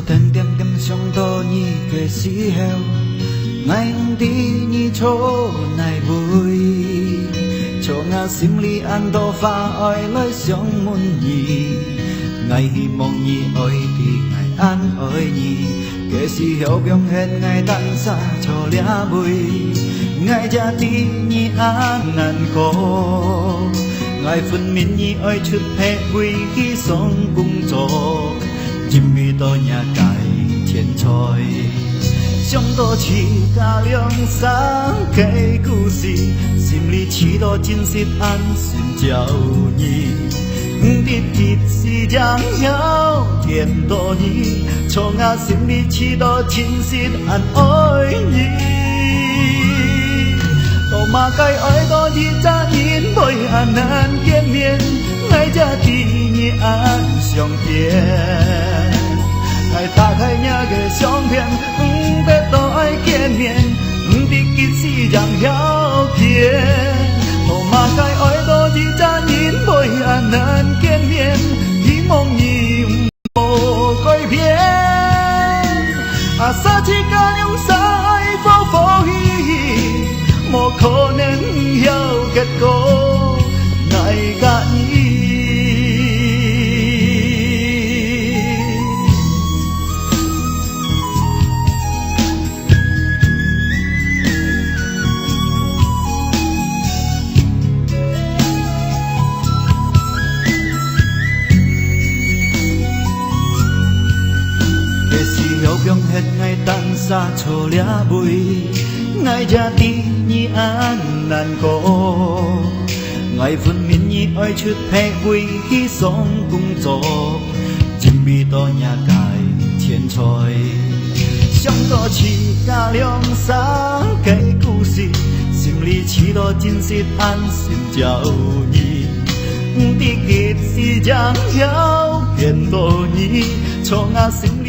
点点点想到你的时候，爱伫你错内位，从我心里安多花爱来想问你，爱希望你爱的爱安爱你，假使后边现爱等啥错了袂，爱才伫你安难过，爱分明你爱出派为去送工作。真味道也该天才，想到起家两三个故事，心里起到真实安心叫你，日日是将要甜多你，从我心里起到真实安爱你，多嘛该爱到你才因为安难见面，爱才替你安上天。爱打开那个相片，要多爱见面，日日是让遥远。多嘛该爱到你才因为安难见面，希望你无改变。啊，三七加两三爱无欢喜，无可能有结果，爱甲你。后边现爱等啥错了袂，爱才替你安难过，爱分明你爱出派为去送工作，真味道也该天才，想到起家两三个故事，心里起到真实安心叫你，日日是将要变多你，从我心里